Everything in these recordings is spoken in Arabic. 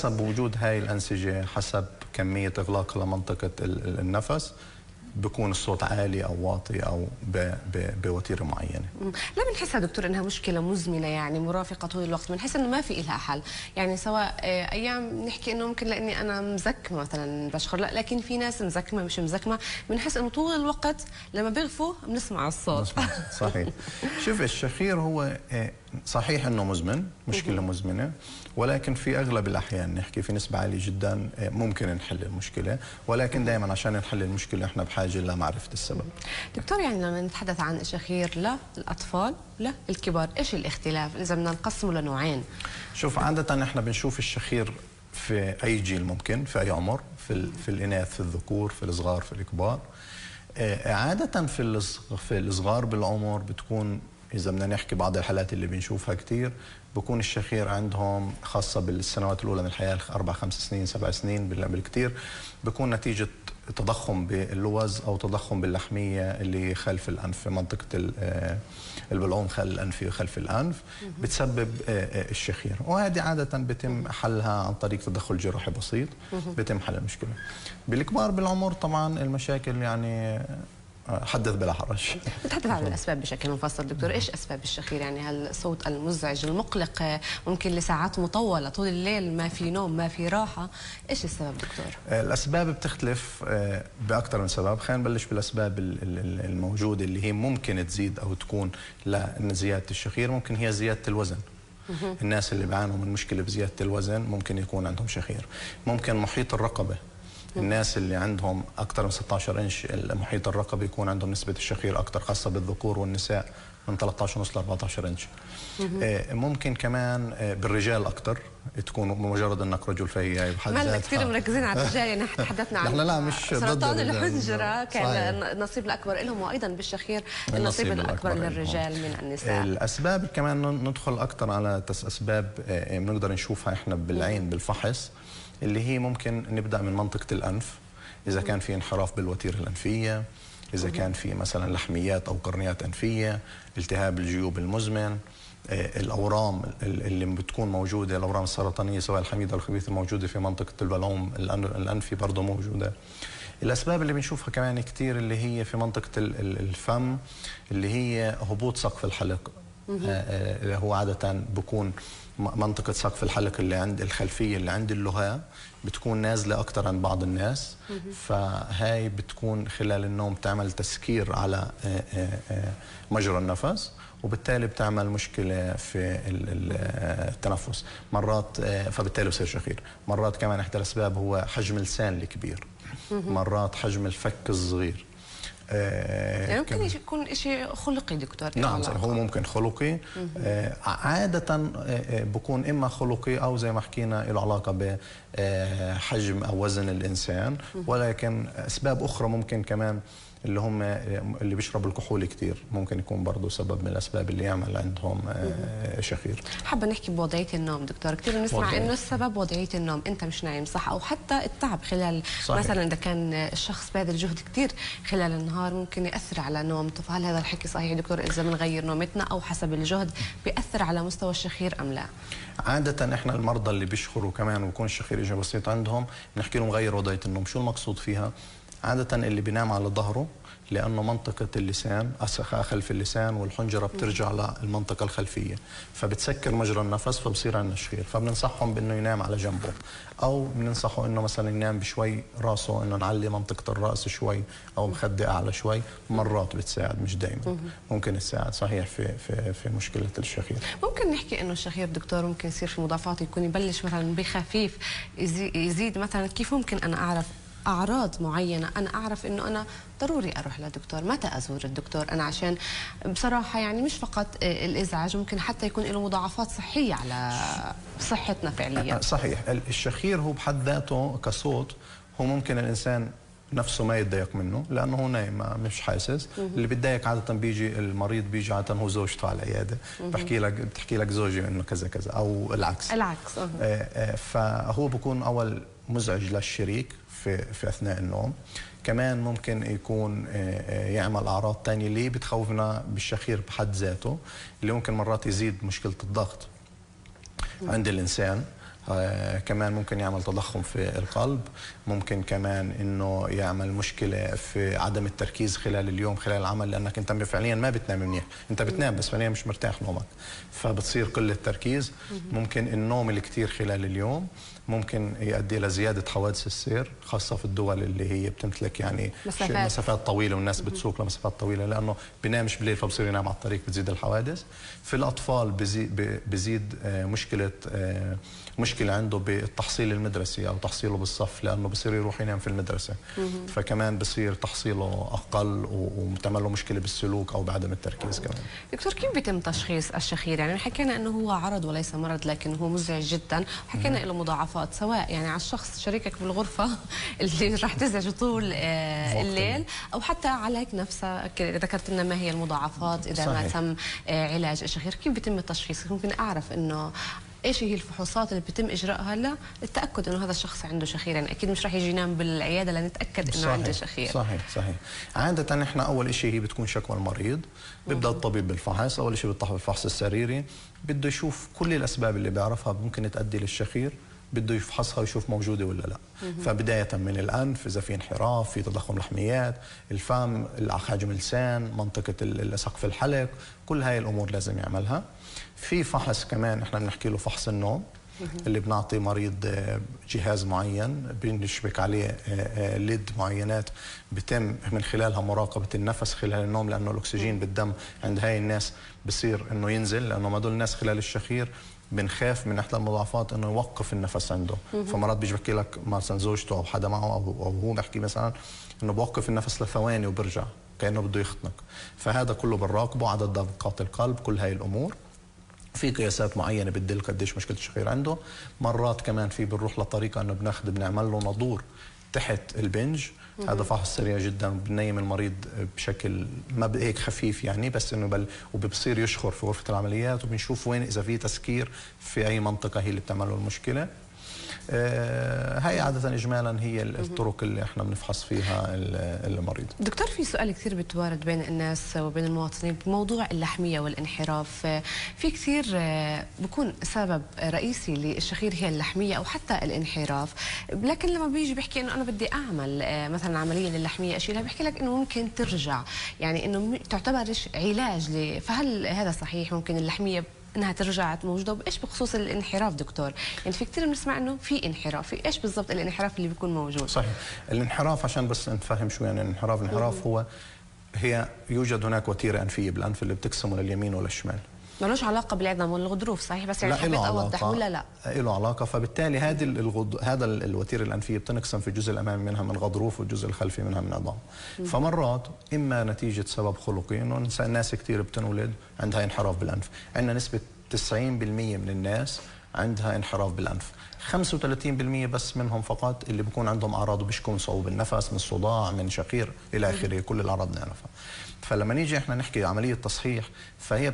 حسب وجود هاي الأنسجة، حسب كمية إغلاق لمنطقة النفس، بكون الصوت عالي أو واطي أو بوتيرة معينة. لا بنحسها دكتور إنها مشكلة مزمنة يعني مرافقة طول الوقت، بنحس إنه ما في إلها حل، يعني سواء أيام نحكي إنه ممكن لأني أنا مزكمة مثلا بشخر، لا لكن في ناس مزكمة مش مزكمة، بنحس إنه طول الوقت لما بيغفوا بنسمع الصوت. صحيح. شوف الشخير هو صحيح إنه مزمن، مشكلة مزمنة، ولكن في أغلب الأحيان نحكي في نسبة عالية جدا ممكن نحل المشكلة، ولكن دائما عشان نحل المشكلة احنا بحاجة لمعرفة السبب. دكتور يعني لما نتحدث عن الشخير للأطفال للكبار، إيش الاختلاف إذا بدنا نقسمه لنوعين؟ شوف عادة احنا بنشوف الشخير في أي جيل ممكن، في أي عمر، في الإناث، في الذكور، في الصغار، في الكبار. عادة في الصغار بالعمر بتكون، إذا بدنا نحكي بعض الحالات اللي بنشوفها كثير، بكون الشخير عندهم خاصة بالسنوات الأولى من الحياة 4 5 سنين 7 سنين بالكثير، بكون نتيجة تضخم باللوز أو تضخم باللحمية اللي خلف الأنف في منطقة البلعوم الأنفي خلف الأنف، بتسبب الشخير، وهذه عادة بتم حلها عن طريق تدخل جراحي بسيط، بتم حل المشكلة. بالكبار بالعمر طبعا المشاكل يعني حدث بلا حرج. نتحدث عن الاسباب بشكل مفصل دكتور، ايش اسباب الشخير؟ يعني هل الصوت المزعج المقلق ممكن لساعات مطوله طول الليل، ما في نوم ما في راحه، ايش السبب دكتور؟ الاسباب بتختلف باكثر من سبب، خلينا نبلش بالاسباب الموجوده اللي هي ممكن تزيد او تكون لزياده الشخير. ممكن هي زياده الوزن. الناس اللي بيعانوا من مشكله بزياده الوزن ممكن يكون عندهم شخير. ممكن محيط الرقبه، الناس اللي عندهم أكثر من 16 إنش المحيط الرقبي يكون عندهم نسبة الشخير أكثر، خاصة بالذكور والنساء من 13.5 ل 14 إنش. ممكن كمان بالرجال أكثر، تكون بمجرد أنك رجل فهي بحد ذاتها. ما كثير مركزين على الرجال، يعني تحدثنا عن لا مش سرطان الحنجرة كان النصيب الأكبر لهم، وأيضا بالشخير النصيب الأكبر للرجال من النساء. الأسباب كمان ندخل أكثر على أسباب بنقدر نشوفها إحنا بالعين بالفحص، اللي هي ممكن نبدأ من منطقة الأنف، إذا كان في انحراف بالوتيرة الأنفية، إذا كان في مثلا لحميات أو قرنيات أنفية، التهاب الجيوب المزمن، الأورام اللي بتكون موجودة، الأورام السرطانية سواء الحميدة أو الخبيثة الموجودة في منطقة البلعوم الأنفي برضه موجودة. الأسباب اللي بنشوفها كمان كتير اللي هي في منطقة الفم، اللي هي هبوط سقف الحلق. هو عادة بكون منطقة سقف الحلق اللي عند الخلفية اللي عند اللهاء بتكون نازلة أكثر عند بعض الناس، فهاي بتكون خلال النوم تعمل تسكير على مجرى النفس، وبالتالي بتعمل مشكلة في التنفس مرات، فبالتالي بصير شخير. مرات كمان إحدى الأسباب هو حجم اللسان الكبير، مرات حجم الفك الصغير. يعني ممكن يكون شيء خلقي دكتور؟ نعم هو ممكن خلقي. عادة بكون إما خلقي أو زي ما حكينا له علاقة بحجم أو وزن الإنسان، ولكن أسباب أخرى ممكن كمان اللي هم اللي بيشربوا الكحول كثير ممكن يكون برضه سبب من الاسباب اللي يعمل عندهم شخير. حابه نحكي بوضعيه النوم دكتور، كثير بنسمع انه السبب وضعيه النوم، انت مش نايم صح، او حتى التعب خلال صحيح. مثلا اذا كان الشخص باذل جهد كثير خلال النهار ممكن ياثر على نومته، فهل هذا الحكي صحيح دكتور؟ اذا بنغير نومتنا او حسب الجهد بياثر على مستوى الشخير ام لا؟ عادة احنا المرضى اللي بيشخروا كمان ويكون الشخير اجى بسيط عندهم بنحكي لهم غير وضعيه النوم. شو المقصود فيها؟ عادة اللي بينام على ظهره لأنه منطقة اللسان خلف اللسان والحنجرة بترجع للمنطقة الخلفية، فبتسكر مجرى النفس فبصير عندنا شخير، فبننصحهم بأنه ينام على جنبه، أو بننصحه أنه مثلا ينام بشوي راسه، أنه نعلي منطقة الرأس شوي أو مخدة أعلى شوي، مرات بتساعد مش دائما، ممكن تساعد صحيح في مشكلة الشخير. ممكن نحكي أنه الشخير دكتور ممكن يصير في مضاعفات، يكون يبلش مثلا بخفيف يزيد مثلا، كيف ممكن أنا أعرف أعراض معينة أنا أعرف إنه أنا ضروري أروح لدكتور؟ متى أزور الدكتور أنا؟ عشان بصراحة يعني مش فقط الإزعاج، ممكن حتى يكون له مضاعفات صحية على صحتنا فعليا. صحيح. الشخير هو بحد ذاته كصوت هو ممكن الإنسان نفسه ما يتضايق منه لانه هو نايم مش حاسس. اللي بيتضايق عاده بيجي المريض، بيجي عاده هو زوجته على العياده، بتحكي لك زوجي انه كذا كذا او العكس. فهو بكون اول مزعج للشريك في اثناء النوم. كمان ممكن يكون يعمل اعراض ثانيه اللي بتخوفنا بالشخير بحد ذاته، اللي ممكن مرات يزيد مشكله الضغط عند الانسان، كمان ممكن يعمل تضخم في القلب، ممكن كمان انه يعمل مشكله في عدم التركيز خلال اليوم خلال العمل، لانك انت فعليا ما بتنام منيح، انت بتنام بس فعليا مش مرتاح نومك، فبتصير قله تركيز. ممكن النوم الكثير خلال اليوم ممكن يؤدي الى زياده حوادث السير، خاصه في الدول اللي هي بتمتلك يعني مسافات طويله والناس بتسوق لمسافات طويله، لانه بينامش بالليل فبصير ينام على الطريق، بتزيد الحوادث. في الاطفال بزيد مشكله عنده بالتحصيل المدرسي او تحصيله بالصف، لانه بصير يروح ينام في المدرسه، فكمان بصير تحصيله اقل ومتعمل له مشكله بالسلوك او بعدم التركيز كمان. دكتور، كيف بيتم تشخيص الشخير؟ يعني حكينا انه هو عرض وليس مرض، لكن هو مزعج جدا، وحكينا له مضاعفات سواء يعني على الشخص شريكك بالغرفه اللي راح تزعجه طول الليل، او حتى عليك نفسك. ذكرت لنا ما هي المضاعفات اذا ما تم علاج الشخير. كيف بيتم التشخيص؟ ممكن اعرف انه ايش هي الفحوصات اللي بيتم اجراءها للتاكد انه هذا الشخص عنده شخير؟ يعني اكيد مش راح يجي ينام بالعياده لنتاكد انه عنده شخير. صحيح. عاده احنا اول شيء هي بتكون شكوى المريض، بيبدا الطبيب بالفحص. اول شيء بيفتح الفحص السريري، بده يشوف كل الاسباب اللي بيعرفها ممكن تؤدي للشخير، بده يفحصها ويشوف موجوده ولا لا. فبدايه من الانف، اذا في انحراف، في تضخم لحميات، الفم، حجم اللسان، منطقه سقف الحلق، كل هاي الامور لازم يعملها. في فحص كمان احنا بنحكي له فحص النوم، اللي بنعطي مريض جهاز معين بنشبك عليه ليد معينات بتم من خلالها مراقبه النفس خلال النوم، لانه الاكسجين بالدم عند هاي الناس بصير انه ينزل، لانه ما دول الناس خلال الشخير بنخاف من احدى المضاعفات انه يوقف النفس عنده. فمرات بيجي بحكي لك مثلا زوجته او حدا معه او هو بحكي مثلا انه بوقف النفس لثواني وبرجع كانه بده يخنق. فهذا كله بنراقبه، عدد دقات القلب، كل هاي الامور. في قياسات معينه بتدل قديش مشكله الشخير عنده. مرات كمان في بنروح لطريقه انه بنعمل له ناظور تحت البنج، هذا فحص سريع جدا، بنيم المريض بشكل ما هيك خفيف يعني، بس انه وبصير يشخر في غرفه العمليات، وبنشوف وين اذا في تسكير في اي منطقه هي اللي بتعمل له المشكله. هاي عادة إجمالا هي الطرق اللي احنا بنفحص فيها المريض. دكتور، في سؤال كثير بتوارد بين الناس وبين المواطنين بموضوع اللحمية والانحراف. في كثير بكون سبب رئيسي للشخير هي اللحمية أو حتى الانحراف، لكن لما بيجي بيحكي إنه أنا بدي أعمل مثلا عملية للحمية أشيلها، بيحكي لك إنه ممكن ترجع، يعني إنه تعتبرش علاج فهل هذا صحيح؟ ممكن اللحمية انها ترجع موجوده؟ وايش بخصوص الانحراف دكتور؟ يعني في كثير بنسمع انه في انحراف، في ايش بالضبط الانحراف اللي بيكون موجود؟ صحيح. الانحراف عشان بس نفهم شو يعني الانحراف. الانحراف هي يوجد هناك وتيره انفيه بالانف اللي بتقسمه لليمين وللشمال. ملوش علاقه بالعظام والغضروف صحيح؟ بس يعني حبيت اوضح ولا لا؟ له علاقه. فبالتالي هذا الوتيره الانفيه بتنقسم في الجزء الامامي منها من غضروف والجزء الخلفي منها من عظام. فمرات اما نتيجه سبب خلقي، انه الناس كثير بتنولد عندها انحراف بالانف. عندنا نسبه 90% من الناس عندها انحراف بالانف، 35% بس منهم فقط اللي بيكون عندهم اعراض وبيشكوا من صعوبه النفس، من صداع، من شقير الى اخره، كل الاعراض بنعرفها. فلما نيجي احنا نحكي عمليه تصحيح، فهي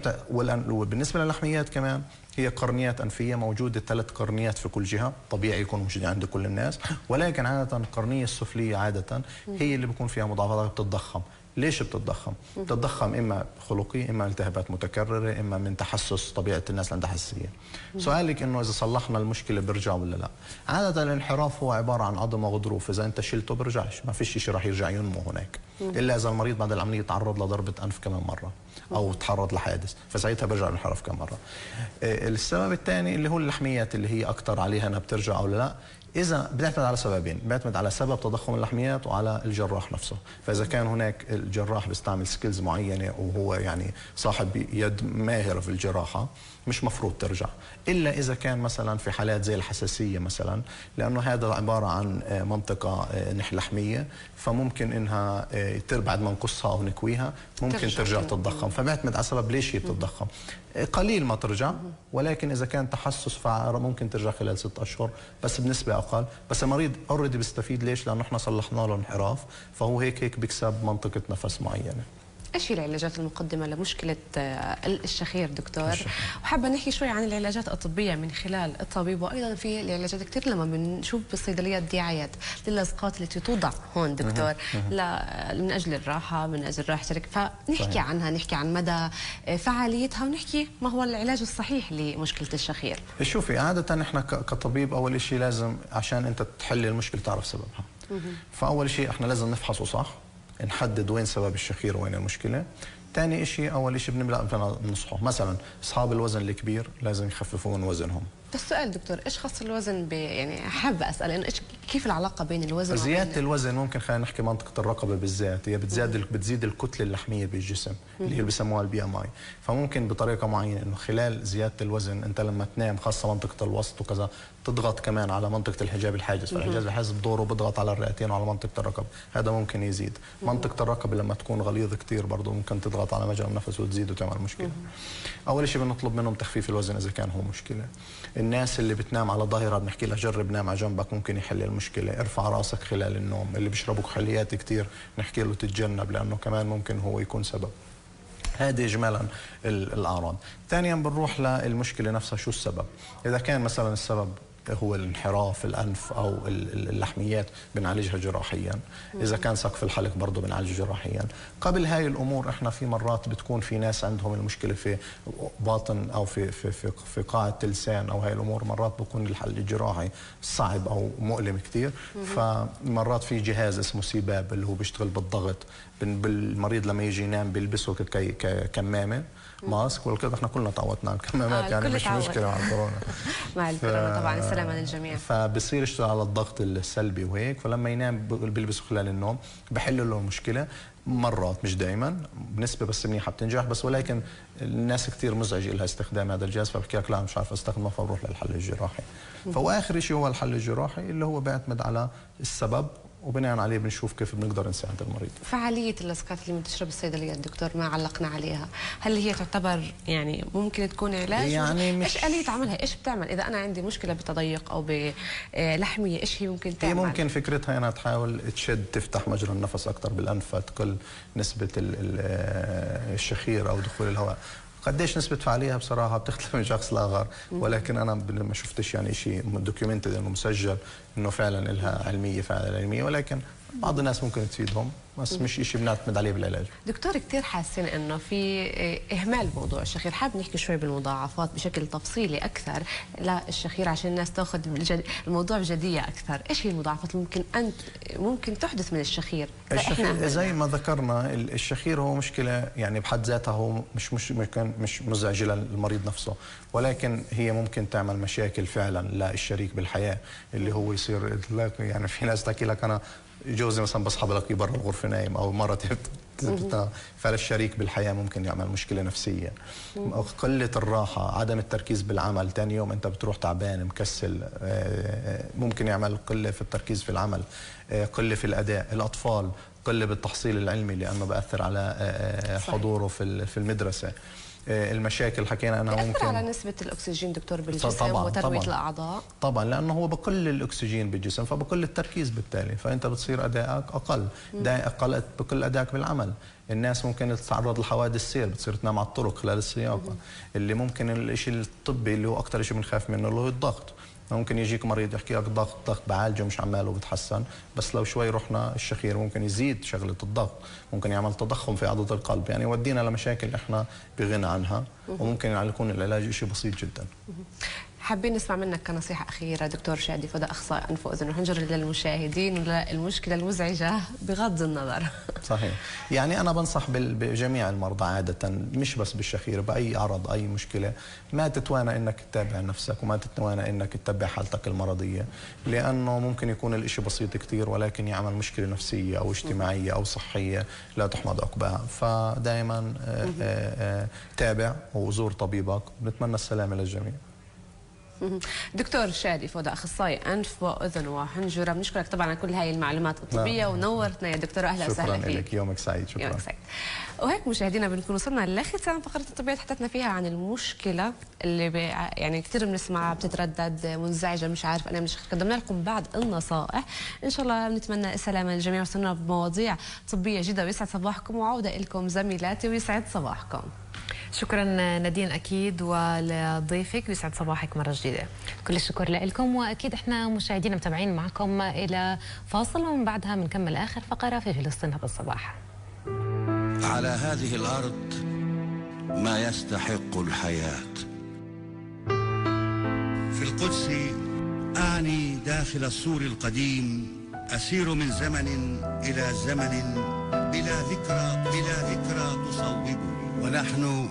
وبالنسبه للحميات كمان هي قرنيات انفيه موجوده 3 قرنيات في كل جهه، طبيعي يكون موجودين عند كل الناس، ولكن عاده القرنيه السفليه عاده هي اللي بيكون فيها مضاعفات بتتضخم. ليش بتتضخم؟ بتتضخم اما خلقي، اما التهابات متكرره، اما من تحسس، طبيعه الناس اللي عندها حساسيه. سؤالك انه اذا صلحنا المشكله بيرجع ولا لا؟ عاده الانحراف هو عباره عن عظم وغضروف، اذا انت شلته بيرجعش، ما فيش شيء راح يرجع ينمو هناك، الا اذا المريض بعد العمليه تعرض لضربه انف كمان مره او تعرض لحادث، فساعتها بيرجع الانحراف كم مره. السبب الثاني اللي هو اللحميات، اللي هي اكثر عليها انها بترجع او لا. إذا بنعتمد على سببين، بنعتمد على سبب تضخم اللحميات وعلى الجراح نفسه. فإذا كان هناك الجراح بيستعمل سكيلز معينة وهو يعني صاحب يد ماهرة في الجراحة، مش مفروض ترجع، إلا إذا كان مثلا في حالات زي الحساسية مثلا، لأنه هذا عبارة عن منطقة لحمية، فممكن إنها بعد ما نقصها أو نكويها ممكن ترجع تتضخم. فبعتمد على سبب ليش هي بتتضخم. قليل ما ترجع، ولكن إذا كان تحسس فممكن ترجع خلال 6 أشهر، بس بنسبة أقل. بس المريض اوريدي بيستفيد. ليش؟ لأنه احنا صلحنا له انحراف، فهو هيك بيكسب منطقة نفس معينة. ايش هي العلاجات المقدمه لمشكله الشخير دكتور؟ وحابه نحكي شوي عن العلاجات الطبيه من خلال الطبيب، وايضا في العلاجات كثير لما بنشوف بالصيدليات دعايات للصقات التي توضع هون دكتور من اجل الراحه، من اجل راحه الشرك، فنحكي عنها، نحكي عن مدى فعاليتها، ونحكي ما هو العلاج الصحيح لمشكله الشخير. شوفي عاده احنا كطبيب اول شيء لازم عشان انت تحل المشكله تعرف سببها. فاول شيء احنا لازم نفحصه صح، نحدد وين سبب الشخير وين المشكله. ثاني شيء اول شيء بننصحه، مثلا اصحاب الوزن الكبير لازم يخففوا من وزنهم. بس سؤال دكتور، ايش خاص الوزن يعني حابه اسال انه ايش كيف العلاقه بين الوزن زياده الوزن ممكن خلينا نحكي منطقه الرقبه بالذات، هي بتزيد الكتله اللحميه بالجسم اللي هي بسموها البي ام اي، فممكن بطريقه معينه انه خلال زياده الوزن انت لما تنام خاصه منطقه الوسط وكذا تضغط كمان على منطقه الحجاب الحاجز، فالحجاب الحاجز بدوره بضغط على الرئتين وعلى منطقه الرقبه، هذا ممكن يزيد. منطقه الرقبه لما تكون غليظ كثير برضه ممكن تضغط على مجرى النفس وتزيد وتعمل مشكله. اول شيء بنطلب منهم تخفيف الوزن اذا كان هو مشكله. الناس اللي بتنام على ظهرها بنحكي لها جرب نام على جنبك ممكن يحل المشكله، ارفع راسك خلال النوم. اللي بيشربوا كحوليات كثير نحكي له تتجنب لانه كمان ممكن هو يكون سبب. هذه اجمالا الاعراض. ثانيا بنروح للمشكله نفسها، شو السبب؟ اذا كان مثلا السبب هو الانحراف الانف او اللحميات بنعالجها جراحيا، اذا كان سقف الحلق برضه بنعالجه جراحيا. قبل هاي الامور احنا في مرات بتكون في ناس عندهم المشكله في باطن او في قاعده اللسان او هاي الامور، مرات بكون الحل الجراحي صعب او مؤلم كثير، فمرات في جهاز اسمه سيباب اللي هو بيشتغل بالضغط، بالمريض لما يجي ينام بيلبسه ككمامه ماسك، وكذا احنا كلنا تعودنا على الكمامات يعني مش مشكله مع الكورونا. مع الكورونا طبعا السلامه للجميع. فبصير يشتغل على الضغط السلبي وهيك، فلما ينام بيلبسه خلال النوم بحل له المشكله. مرات مش دائما، بنسبه بس منيحه بتنجح، بس ولكن الناس كثير مزعج لها استخدام هذا الجهاز، فبحكي لك لا مش عارف استخدمه فبروح للحل الجراحي. فواخر شيء هو الحل الجراحي اللي هو بيعتمد على السبب، وبناء عليه بنشوف كيف بنقدر نساعد المريض. فعاليه اللصقات اللي بتشرب الصيدليات دكتور ما علقنا عليها، هل هي تعتبر يعني ممكن تكون علاج؟ يعني ايش آلية عملها؟ ايش بتعمل اذا انا عندي مشكله بتضيق او بلحميه؟ ايش هي ممكن تعمل؟ هي ممكن فكرتها انها تحاول تشد تفتح مجرى النفس اكثر بالانف، فتقل نسبه الشخير او دخول الهواء. قديش نسبة فعاليتها بصراحة بتختلف من شخص لآخر، ولكن أنا ما شفتش يعني شيء دوكيومنتد إنه مسجل إنه فعلا لها علمية فعلا علمية، ولكن بعض الناس ممكن تفيدهم، بس مش شيء بنعتمد عليه بالعلاج. دكتور كثير حاسين انه في اهمال موضوع الشخير، حاب نحكي شوي بالمضاعفات بشكل تفصيلي اكثر للشخير عشان الناس تاخذ الموضوع بجديه اكثر، ايش هي المضاعفات اللي ممكن تحدث من الشخير؟ زي ما ذكرنا الشخير هو مشكله يعني بحد ذاتها، هو مش مزعج للمريض نفسه، ولكن هي ممكن تعمل مشاكل فعلا للشريك بالحياه، اللي هو يصير يعني في ناس تحكي لك انا جوزي مثلا بصحى بلاقيه برا الغرفه نايم، او مرتي فالشريك بالحياه ممكن يعمل مشكله نفسيه. قله الراحه، عدم التركيز بالعمل، ثاني يوم انت بتروح تعبان مكسل، ممكن يعمل قله في التركيز في العمل، قله في الاداء. الاطفال قله بالتحصيل العلمي لانه بأثر على حضوره في المدرسه. المشاكل حكينا انها ممكن على نسبه الاكسجين دكتور بالجسم وترويه الاعضاء. طبعا لانه هو بقل الاكسجين بالجسم فبقل التركيز بالتالي، فانت بتصير ادائك اقل، بقل ادائك بالعمل. الناس ممكن تتعرض لحوادث سير، بتصير تنام على الطرق خلال السياقه. اللي ممكن الشيء الطبي اللي هو اكثر شيء بنخاف منه اللي هو الضغط. ممكن يجيك مريض يحكي لك ضغط بعالجه مش عماله بتحسن، بس لو شوي رحنا الشخير ممكن يزيد شغله الضغط، ممكن يعمل تضخم في عضله القلب، يعني يودينا لمشاكل احنا بغنى عنها، وممكن يكون العلاج شيء بسيط جدا. حابين نسمع منك كنصيحة أخيرة دكتور شادي فداء أخصائي أنف وأذن وحنجر للمشاهدين وللمشكلة المزعجة بغض النظر. صحيح، يعني أنا بنصح بجميع المرضى عادة، مش بس بالشخير، بأي عرض أي مشكلة ما تتوانى إنك تتابع نفسك وما تتوانى إنك تتبع حالتك المرضية، لأنه ممكن يكون الإشي بسيط كثير ولكن يعمل مشكلة نفسية أو اجتماعية أو صحية لا تحمد عقباها. فدائما تابع وزور طبيبك، بنتمنى السلامة للجميع. دكتور شادي فوده، اخصائي انف واذن وحنجره، بنشكرك طبعا على كل هاي المعلومات الطبيه ونورتنا يا دكتور. اهلا وسهلا فيك. شكرا لك، يومك سعيد. شكرا. يومك سعيد. وهيك مشاهدينا بنكون وصلنا لختام فقره الطبيه، تحدثنا فيها عن المشكله اللي يعني كثير بنسمعها، بتتردد، منزعجه، مش عارف انا، مش قدمنا لكم بعض النصائح. ان شاء الله بنتمنى السلامه للجميع، وصلنا بمواضيع طبيه جدا. ويسعد صباحكم، وعوده لكم زميلاتي ويسعد صباحكم. شكرا نادين اكيد، ولضيفك ويسعد صباحك مره جديده. كل الشكر لكم، واكيد احنا مشاهدينا متابعين معكم الى فاصل، ومن بعدها بنكمل اخر فقره في فلسطين هذا الصباح. على هذه الارض ما يستحق الحياه. في القدس اعني داخل السور القديم، اسير من زمن الى زمن بلا ذكرى تصوبني، ونحن